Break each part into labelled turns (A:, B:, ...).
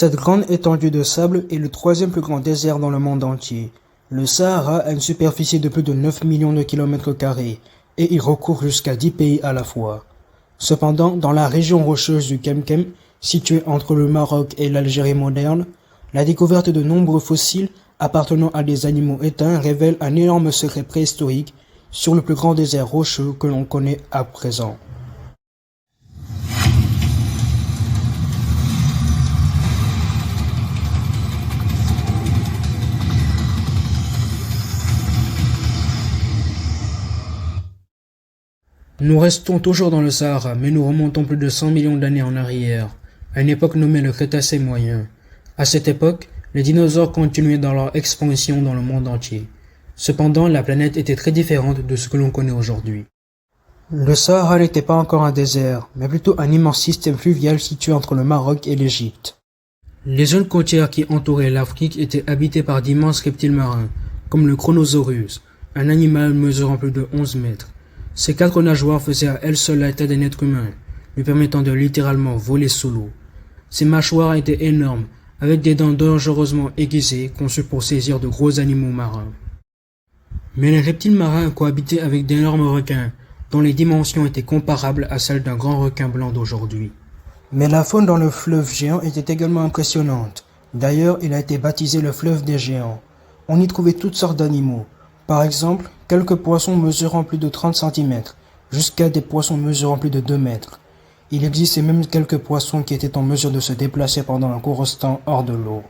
A: Cette grande étendue de sable est le troisième plus grand désert dans le monde entier. Le Sahara a une superficie de plus de 9 millions de kilomètres carrés et il recouvre jusqu'à 10 pays à la fois. Cependant, dans la région rocheuse du Kemkem, située entre le Maroc et l'Algérie moderne, la découverte de nombreux fossiles appartenant à des animaux éteints révèle un énorme secret préhistorique sur le plus grand désert rocheux que l'on connaît à présent. Nous restons toujours dans le Sahara, mais nous remontons plus de 100 millions d'années en arrière, à une époque nommée le Crétacé moyen. À cette époque, les dinosaures continuaient dans leur expansion dans le monde entier. Cependant, la planète était très différente de ce que l'on connaît aujourd'hui. Le Sahara n'était pas encore un désert, mais plutôt un immense système fluvial situé entre le Maroc et l'Égypte. Les zones côtières qui entouraient l'Afrique étaient habitées par d'immenses reptiles marins, comme le Chronosaurus, un animal mesurant plus de 11 mètres. Ces 4 nageoires faisaient à elles seules la taille d'un être humain, lui permettant de littéralement voler sous l'eau. Ces mâchoires étaient énormes, avec des dents dangereusement aiguisées conçues pour saisir de gros animaux marins. Mais les reptiles marins cohabitaient avec d'énormes requins, dont les dimensions étaient comparables à celles d'un grand requin blanc d'aujourd'hui. Mais la faune dans le fleuve géant était également impressionnante. D'ailleurs, il a été baptisé le fleuve des géants. On y trouvait toutes sortes d'animaux. Par exemple, quelques poissons mesurant plus de 30 cm, jusqu'à des poissons mesurant plus de 2 mètres. Il existait même quelques poissons qui étaient en mesure de se déplacer pendant un court instant hors de l'eau.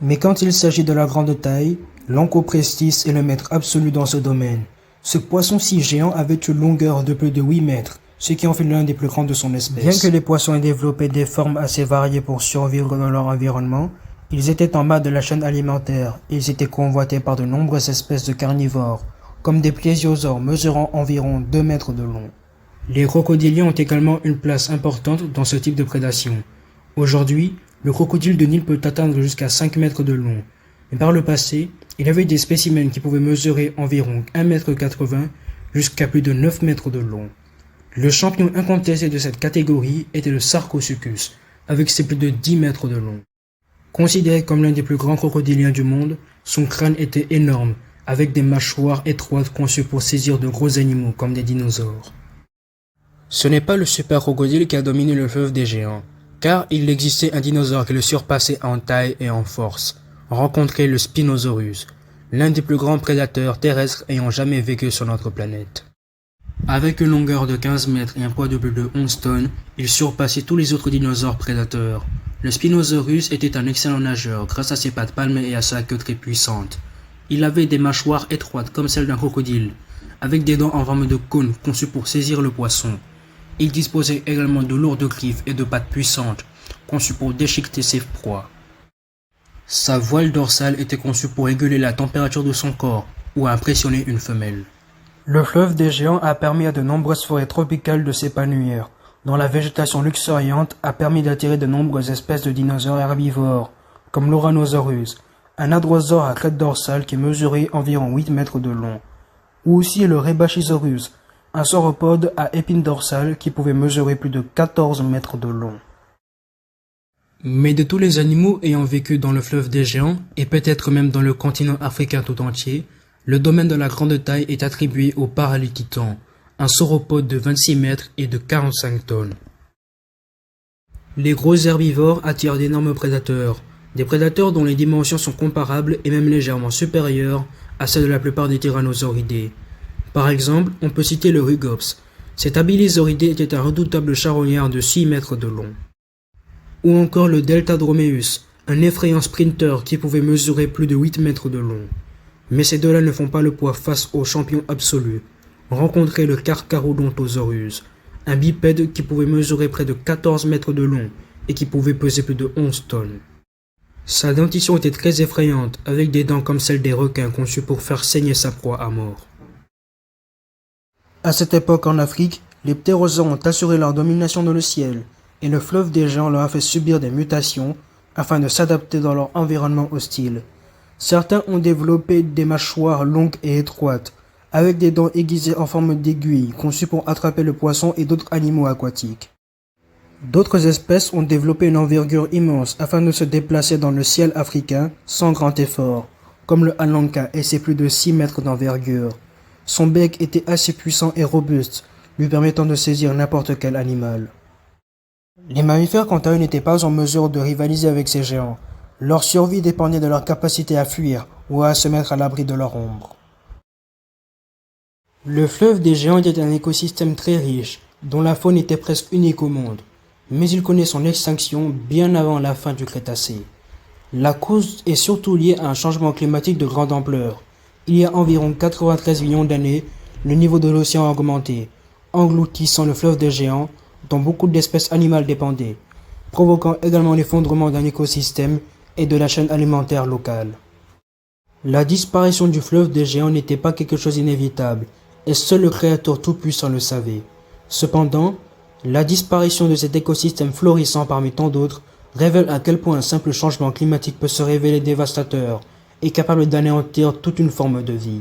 A: Mais quand il s'agit de la grande taille, l'Onchoprestis est le maître absolu dans ce domaine. Ce poisson si géant avait une longueur de plus de 8 mètres, ce qui en fait l'un des plus grands de son espèce. Bien que les poissons aient développé des formes assez variées pour survivre dans leur environnement, ils étaient en bas de la chaîne alimentaire et ils étaient convoités par de nombreuses espèces de carnivores, comme des plésiosaures mesurant environ 2 mètres de long. Les crocodiliens ont également une place importante dans ce type de prédation. Aujourd'hui, le crocodile de Nil peut atteindre jusqu'à 5 mètres de long, mais par le passé, il y avait des spécimens qui pouvaient mesurer environ 1,80 m jusqu'à plus de 9 mètres de long. Le champion incontesté de cette catégorie était le Sarcosuchus, avec ses plus de 10 mètres de long. Considéré comme l'un des plus grands crocodiliens du monde, son crâne était énorme, avec des mâchoires étroites conçues pour saisir de gros animaux comme des dinosaures. Ce n'est pas le super crocodile qui a dominé le fleuve des géants, car il existait un dinosaure qui le surpassait en taille et en force. Rencontrez le Spinosaurus, l'un des plus grands prédateurs terrestres ayant jamais vécu sur notre planète. Avec une longueur de 15 mètres et un poids de plus de 11 tonnes, il surpassait tous les autres dinosaures prédateurs. Le Spinosaurus était un excellent nageur grâce à ses pattes palmées et à sa queue très puissante. Il avait des mâchoires étroites comme celles d'un crocodile, avec des dents en forme de cône conçues pour saisir le poisson. Il disposait également de lourdes griffes et de pattes puissantes, conçues pour déchiqueter ses proies. Sa voile dorsale était conçue pour réguler la température de son corps ou impressionner une femelle. Le fleuve des géants a permis à de nombreuses forêts tropicales de s'épanouir, dont la végétation luxuriante a permis d'attirer de nombreuses espèces de dinosaures herbivores, comme l'Ouranosaurus, un hadrosaure à crête dorsale qui mesurait environ 8 mètres de long, ou aussi le Rebbachisaurus, un sauropode à épines dorsales qui pouvait mesurer plus de 14 mètres de long. Mais de tous les animaux ayant vécu dans le fleuve des géants, et peut-être même dans le continent africain tout entier, le domaine de la grande taille est attribué au Paraliticton, un sauropode de 26 mètres et de 45 tonnes. Les gros herbivores attirent d'énormes prédateurs, des prédateurs dont les dimensions sont comparables et même légèrement supérieures à celles de la plupart des tyrannosauridés. Par exemple, on peut citer le Rugops. Cet abilisauridé était un redoutable charognard de 6 mètres de long. Ou encore le Deltadromeus, un effrayant sprinter qui pouvait mesurer plus de 8 mètres de long. Mais ces deux-là ne font pas le poids face au champion absolu. Rencontrez le Carcharodontosaurus, un bipède qui pouvait mesurer près de 14 mètres de long et qui pouvait peser plus de 11 tonnes. Sa dentition était très effrayante, avec des dents comme celles des requins conçues pour faire saigner sa proie à mort. À cette époque en Afrique, les ptérosaures ont assuré leur domination dans le ciel, et le fleuve des géants leur a fait subir des mutations afin de s'adapter dans leur environnement hostile. Certains ont développé des mâchoires longues et étroites, avec des dents aiguisées en forme d'aiguille, conçues pour attraper le poisson et d'autres animaux aquatiques. D'autres espèces ont développé une envergure immense afin de se déplacer dans le ciel africain sans grand effort, comme le halanka et ses plus de 6 mètres d'envergure. Son bec était assez puissant et robuste, lui permettant de saisir n'importe quel animal. Les mammifères, quant à eux, n'étaient pas en mesure de rivaliser avec ces géants. Leur survie dépendait de leur capacité à fuir ou à se mettre à l'abri de leur ombre. Le fleuve des géants était un écosystème très riche, dont la faune était presque unique au monde, mais il connaît son extinction bien avant la fin du Crétacé. La cause est surtout liée à un changement climatique de grande ampleur. Il y a environ 93 millions d'années, le niveau de l'océan a augmenté, engloutissant le fleuve des géants, dont beaucoup d'espèces animales dépendaient, provoquant également l'effondrement d'un écosystème et de la chaîne alimentaire locale. La disparition du fleuve des géants n'était pas quelque chose d'inévitable, et seul le Créateur Tout-Puissant le savait. Cependant, la disparition de cet écosystème florissant parmi tant d'autres révèle à quel point un simple changement climatique peut se révéler dévastateur et capable d'anéantir toute une forme de vie.